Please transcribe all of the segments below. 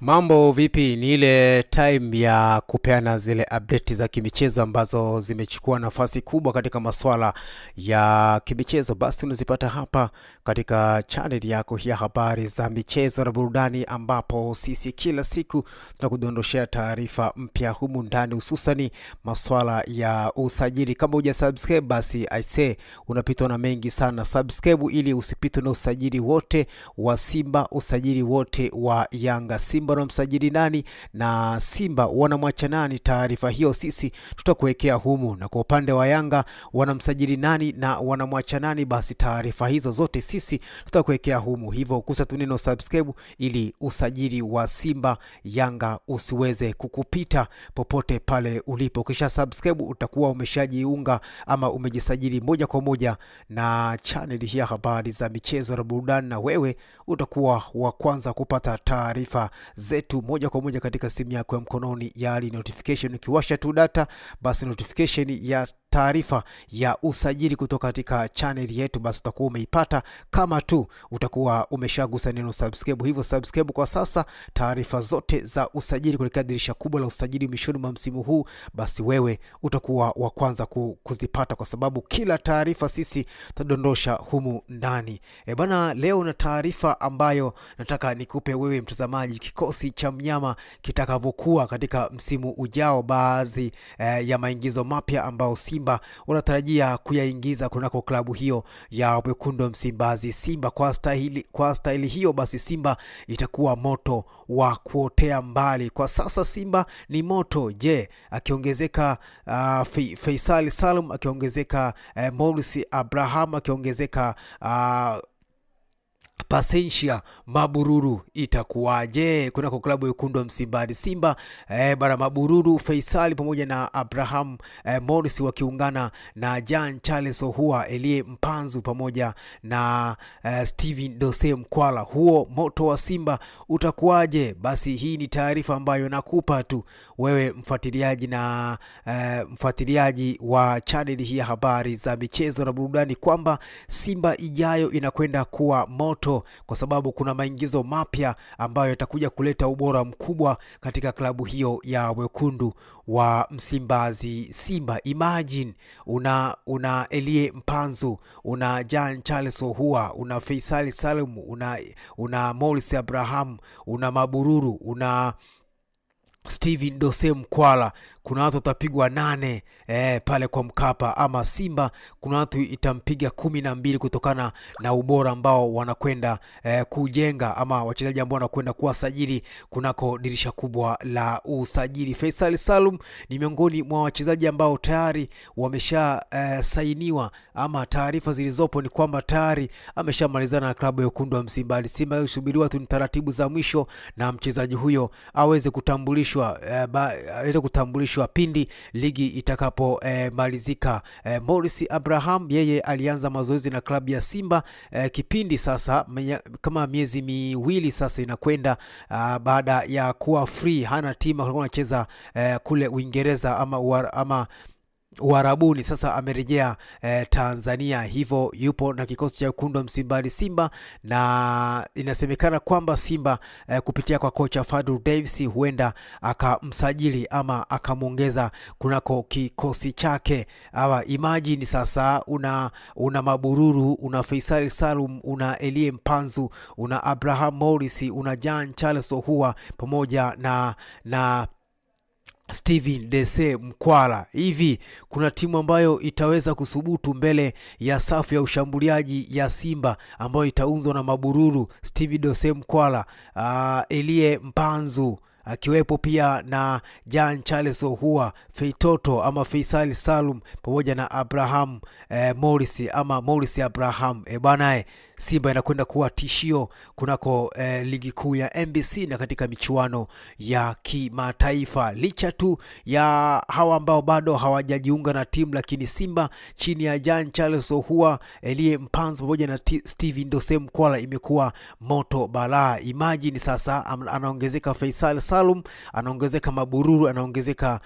Mambo vipi, ni ile time ya kupeana zile update za kimichezo ambazo zimechukua nafasi kubwa katika masuala ya kimichezo. Basi tunazipata hapa katika channel yako ya habari za michezo na burudani, ambapo sisi kila siku tunakudondoshea taarifa mpya humu ndani, hususani masuala ya usajili. Kama huja subscribe, basi I say unapitwa na mengi sana. Subscribe ili usipitwe na usajili wote wa Simba, usajili wote wa Yanga. Simba na msajili nani na Simba wanamwacha nani? Taarifa hiyo sisi tutakuwekea humu. Na kwa upande wa Yanga wanamsajili nani na wanamwacha nani? Basi taarifa hizo zote sisi tutakuwekea humu. Hivyo kusa tu neno subscribe ili usajili wa Simba Yanga usiweze kukupita popote pale ulipo. Kisha subscribe utakuwa umeshajiunga ama umejisajili moja kwa moja na channel hii ya habari za michezo na burudani, na wewe utakuwa wa kwanza kupata taarifa zetu moja kwa moja katika simu yako ya mkononi, yaani notification. Ukiwasha tu data, basi notification ya taarifa ya usajili kutoka katika channel yetu, basi utakuwa umeipata kama tu utakuwa umeshagusa neno subscribe. Hivyo subscribe kwa sasa, taarifa zote za usajili kuelekea dirisha kubwa la usajili mwishoni mwa msimu huu, basi wewe utakuwa wa kwanza kuzipata, kwa sababu kila taarifa sisi tutadondosha humu ndani. Bana, leo na taarifa ambayo nataka nikupe wewe mtazamaji, kikosi cha mnyama kitakavyokuwa katika msimu ujao, baadhi ya maingizo mapya ambao Simba unatarajia kuyaingiza kunako klabu hiyo ya Wekundu wa Msimbazi. Simba kwa staili hiyo, basi Simba itakuwa moto wa kuotea mbali. Kwa sasa Simba ni moto. Je, akiongezeka Faisal Salum, akiongezeka Morris Abraham, akiongezeka Pasensia Mabururu, itakuwaje kunako klabu ya Wekundu wa Msimbazi? Simba bara Mabururu, Faisal pamoja na Abraham Morris wakiungana na Jean Charles Ohua, Elie Mpanzu pamoja na Steven Dose Mkwala, huo moto wa Simba utakuwaje? Basi hii ni taarifa ambayo nakupa tu wewe mfuatiliaji na mfuatiliaji wa channel hii ya habari za michezo na burudani, kwamba Simba ijayo inakwenda kuwa moto, kwa sababu kuna maingizo mapya ambayo yatakuja kuleta ubora mkubwa katika klabu hiyo ya Wekundu wa Msimbazi. Simba, imagine una Elie Mpanzu, una Jean Charles Ohua, una Faisal Salum, una Morris Abraham, una Mabururu, una Steven Dose Mkwala. Kuna watu watapigwa 8 pale kwa Mkapa, ama Simba kuna watu itampiga 12 kutokana na ubora ambao wanakwenda kujenga, ama wachezaji ambao wanakwenda kuwasajili kunako dirisha kubwa la usajili. Faisal Salum ni miongoni mwa wachezaji ambao tayari wamesha sainiwa, ama taarifa zilizopo ni kwamba tayari ameshamalizana na klabu ya Wekundu wa Msimbazi. Simba yusubiriwa tu taratibu za mwisho na mchezaji huyo aweze kutambulishwa pindi ligi itakapo malizika. Morris Abraham, yeye alianza mazoezi na klabu ya Simba kipindi sasa kama miezi miwili sasa inakwenda, baada ya kuwa free, hana timu, alikuwa anacheza kule Uingereza ama Uarabuni. Sasa amerejea Tanzania, hivyo yupo na kikosi cha Wekundu wa Msimbazi Simba, na inasemekana kwamba Simba kupitia kwa kocha Fadlu Davis huenda akamsajili ama akamuongeza kunako kikosi chake. Imagine sasa una Mabururu, una Faisal Salum, una Elie Mpanzu, una Abraham Morris, una Jean Charles Ohua pamoja na Steven Dese Mkwala. Hivi kuna timu ambayo itaweza kusubutu mbele ya safu ya ushambuliaji ya Simba ambayo itaunzwa na Mabururu, Steven Dese Mkwala, Elie Mpanzu, akiwepo pia na Jean Charles Ohua, Feitoto ama Faisal Salum pamoja na Abraham Morris ama Morris Abraham? Bana, Simba inakwenda kuwa tishio kunako ligi kuu ya NBC na katika michuano ya kimataifa. Licha tu ya hawa ambao bado hawajajiunga na timu, lakini Simba chini ya Jean Charles Ohua, Elie Mpanzu pamoja na Steven Dose Mkwala imekuwa moto balaa. Imagine sasa anaongezeka Faisal Salum, anaongezeka Mabururu, anaongezeka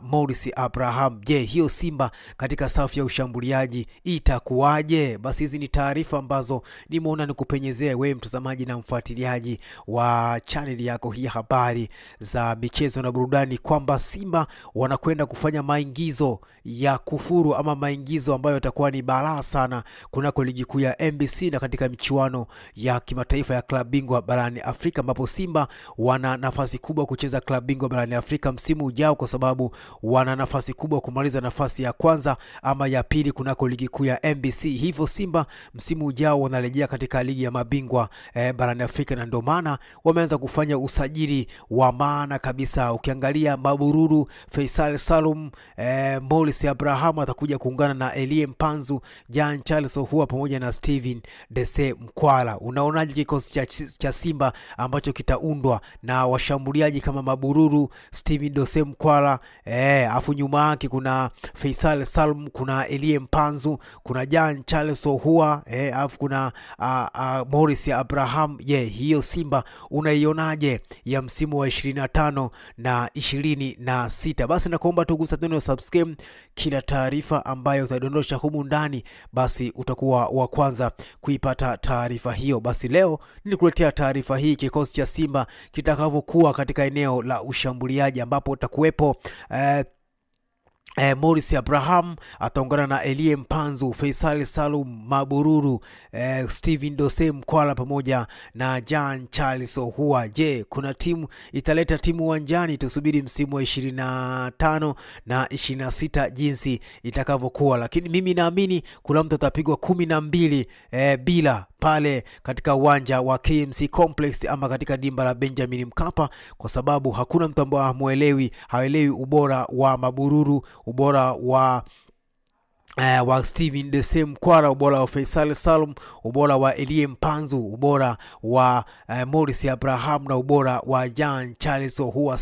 Morris Abraham. Je, hiyo Simba katika safu ya ushambuliaji itakuwaje? Basi hizi ni taarifa ambazo michezo, nimeona nikupenyezee wewe mtazamaji na mfuatiliaji wa channel yako hii habari za michezo na burudani kwamba Simba wanakwenda kufanya maingizo ya kufuru ama maingizo ambayo yatakuwa ni balaa sana kunako ligi kuu ya NBC na katika michuano ya kimataifa ya klabu bingwa barani Afrika, ambapo Simba wana nafasi kubwa kucheza klabu bingwa barani Afrika msimu ujao, kwa sababu wana nafasi kubwa kumaliza nafasi ya kwanza ama ya pili kunako ligi kuu ya NBC. Hivyo Simba msimu ujao wanarejea katika ligi ya mabingwa barani Afrika, na ndio maana wameanza kufanya usajili wa maana kabisa. Ukiangalia Mabururu, Faisal Salum, Morris Abraham atakuja kuungana na Elie Mpanzu, Jean Charles Ahoua pamoja na Steven Dese Mkwala. Unaonaje kikosi cha Simba ambacho kitaundwa na washambuliaji kama Mabururu, Steven Dese Mkwala, afu nyuma yake kuna Faisal Salum, kuna Elie Mpanzu, kuna Jean Charles Ahoua, afu kuna Morris Abraham. Hiyo Simba unaionaje ya msimu wa 25 na 26? Basi nakuomba tugusa neno subscribe, kila taarifa ambayo utadondosha humu ndani basi utakuwa wa kwanza kuipata taarifa hiyo. Basi leo nilikuletea taarifa hii, kikosi cha Simba kitakavyokuwa katika eneo la ushambuliaji, ambapo utakuwepo Morris Abraham ataungana na Elie Mpanzu, Faisal Salum, Mabururu, Steven Dose Mkwala pamoja na Jean Charles Ahoua. Kuna timu italeta timu uwanjani? Tusubiri msimu wa 25 na 26 jinsi itakavyokuwa, lakini mimi naamini kuna mtu atapigwa 12 bila pale katika uwanja wa KMC Complex ama katika dimba la Benjamin Mkapa, kwa sababu hakuna mtu ambaye haelewi ubora wa Mabururu, ubora wa Steven Dese Mkwala, ubora wa Faisal Salum, ubora wa Elie Mpanzu, ubora wa Morris Abraham na ubora wa Jean Charles Ahoua.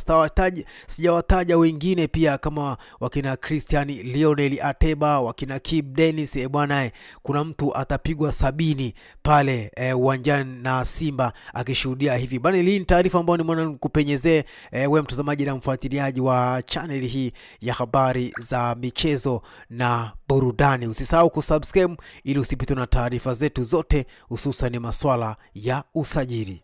Sijawataja wengine pia kama wakina Christian Lionel Ateba, wakina Kib Dennis. Bwana, kuna mtu atapigwa 70 pale uwanjani na Simba akishuhudia hivi. Bwana, hii ni taarifa ambayo nimeona nikupenyezee wewe mtazamaji na mfuatiliaji wa channel hii ya habari za michezo na burudani. Usisahau kusubscribe ili usipitwe na taarifa zetu zote, hususan masuala ya usajili.